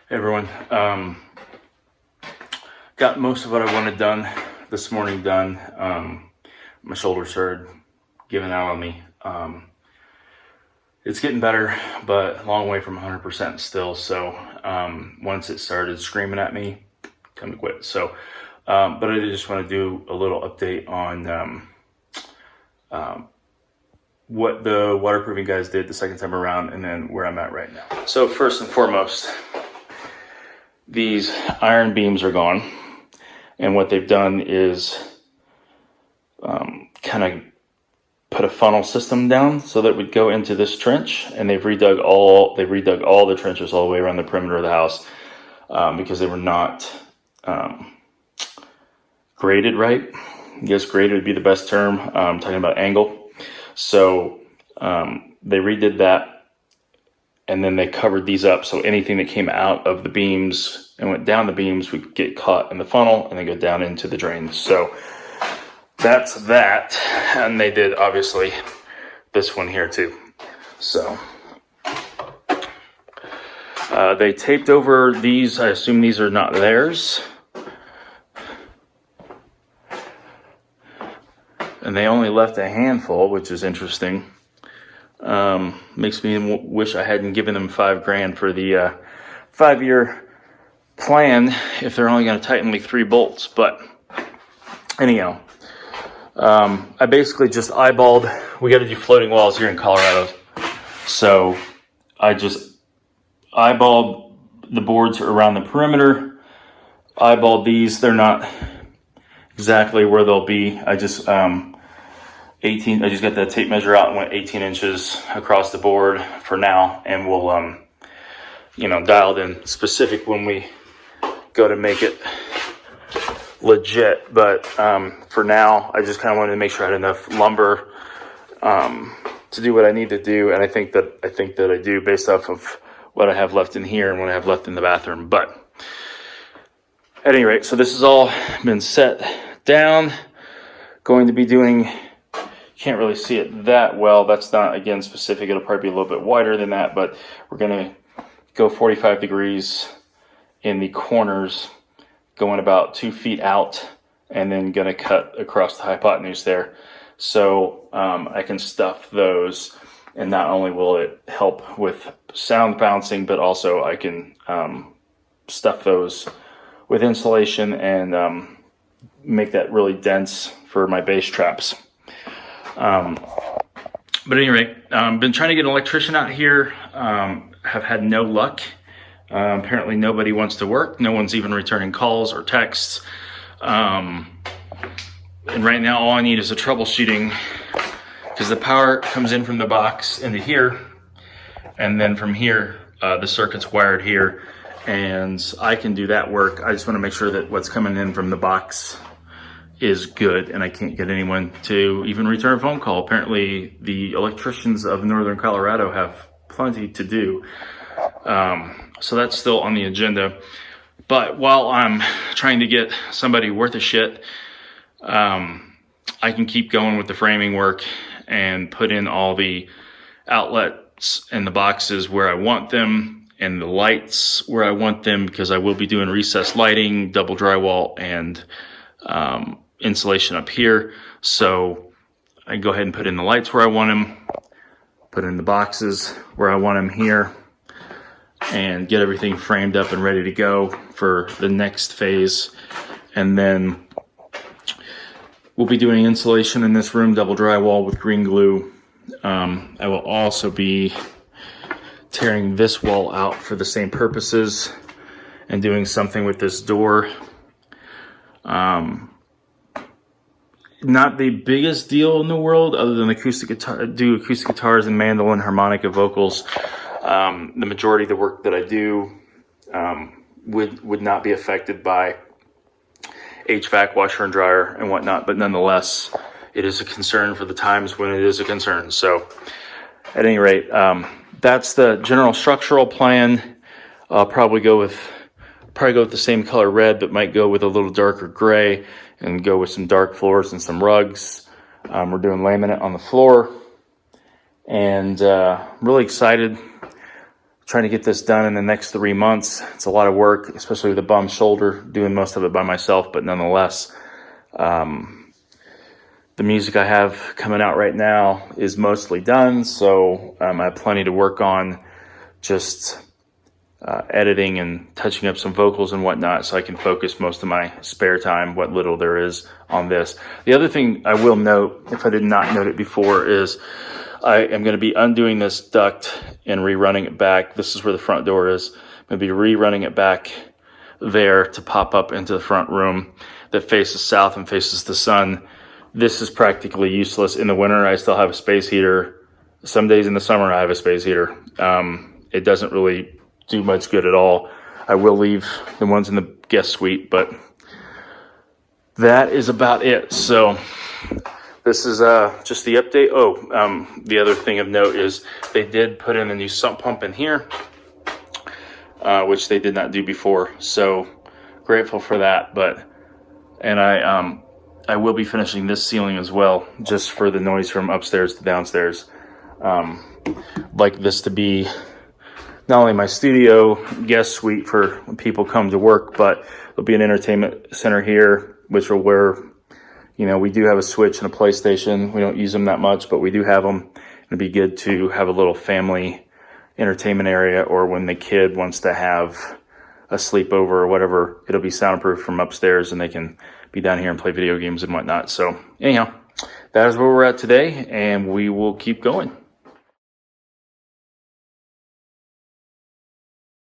Hey everyone, got most of what I wanted done this morning done. My shoulder started giving out on me. It's getting better, but a long way from 100% still. So once it started screaming at me, time to quit. So, but I just want to do a little update on what the waterproofing guys did the second time around, and then where I'm at right now. So first and foremost, these iron beams are gone, and what they've done is kind of put a funnel system down so that it would go into this trench, and they've redug all the trenches all the way around the perimeter of the house because they were not graded right. I guess graded would be the best term. I'm talking about angle. So they redid that. And then they covered these up, so anything that came out of the beams and went down the beams would get caught in the funnel and then go down into the drains. So that's that. And they did, obviously, this one here too. So they taped over these. I assume these are not theirs. And they only left a handful, which is interesting. Makes me wish I hadn't given them $5,000 for the 5-year plan if they're only going to tighten like 3 bolts. But anyhow, I basically just eyeballed. We got to do floating walls here in Colorado, so I just eyeballed the boards around the perimeter. Eyeballed these. They're not exactly where they'll be. I just got the tape measure out and went 18 inches across the board for now, and we'll dial it in specific when we go to make it legit. But for now, I just kind of wanted to make sure I had enough lumber to do what I need to do, and I think that I do based off of what I have left in here and what I have left in the bathroom. But at any rate, so this has all been set down. Going to be doing. Can't really see it that well. That's not, again, specific. It'll probably be a little bit wider than that, but we're going to go 45 degrees in the corners, going about 2 feet out, and then going to cut across the hypotenuse there. So I can stuff those, and not only will it help with sound bouncing, but also I can stuff those with insulation and make that really dense for my bass traps. But anyway, been trying to get an electrician out here, have had no luck. Apparently nobody wants to work. No one's even returning calls or texts. And right now all I need is a troubleshooting, because the power comes in from the box into here, and then from here, the circuit's wired here, and I can do that work. I just want to make sure that what's coming in from the box is good, and I can't get anyone to even return a phone call. Apparently the electricians of northern Colorado have plenty to do, so that's still on the agenda. But while I'm trying to get somebody worth a shit, I can keep going with the framing work and put in all the outlets and the boxes where I want them, and the lights where I want them, because I will be doing recessed lighting, double drywall, and insulation up here. So I can go ahead and put in the lights where I want them, put in the boxes where I want them here, and get everything framed up and ready to go for the next phase. And then we'll be doing insulation in this room, double drywall with green glue. I will also be tearing this wall out for the same purposes and doing something with this door. Not the biggest deal in the world, other than acoustic guitars and mandolin, harmonica, vocals. The majority of the work that I do would not be affected by HVAC, washer and dryer, and whatnot. But nonetheless, it is a concern for the times when it is a concern. So, at any rate, that's the general structural plan. I'll probably go with the same color red, but might go with a little darker gray and go with some dark floors and some rugs. We're doing laminate on the floor, and I'm really excited trying to get this done in the next 3 months. It's a lot of work, especially with a bum shoulder, doing most of it by myself, but nonetheless, the music I have coming out right now is mostly done, so I have plenty to work on, just editing and touching up some vocals and whatnot, so I can focus most of my spare time, what little there is, on this. The other thing I will note, if I did not note it before, is I am going to be undoing this duct and rerunning it back. This is where the front door is. I'm going to be rerunning it back there to pop up into the front room that faces south and faces the sun. This is practically useless. In the winter, I still have a space heater. Some days in the summer, I have a space heater. It doesn't really do much good at all. I will leave the ones in the guest suite, but that is about it. So this is just the update. The other thing of note is they did put in a new sump pump in here, which they did not do before. So grateful for that. And I will be finishing this ceiling as well, just for the noise from upstairs to downstairs. Like this to be not only my studio guest suite for when people come to work, but there'll be an entertainment center here, which will where, we do have a Switch and a PlayStation. We don't use them that much, but we do have them. It'd be good to have a little family entertainment area, or when the kid wants to have a sleepover or whatever, it'll be soundproof from upstairs and they can be down here and play video games and whatnot. So anyhow, that is where we're at today, and we will keep going.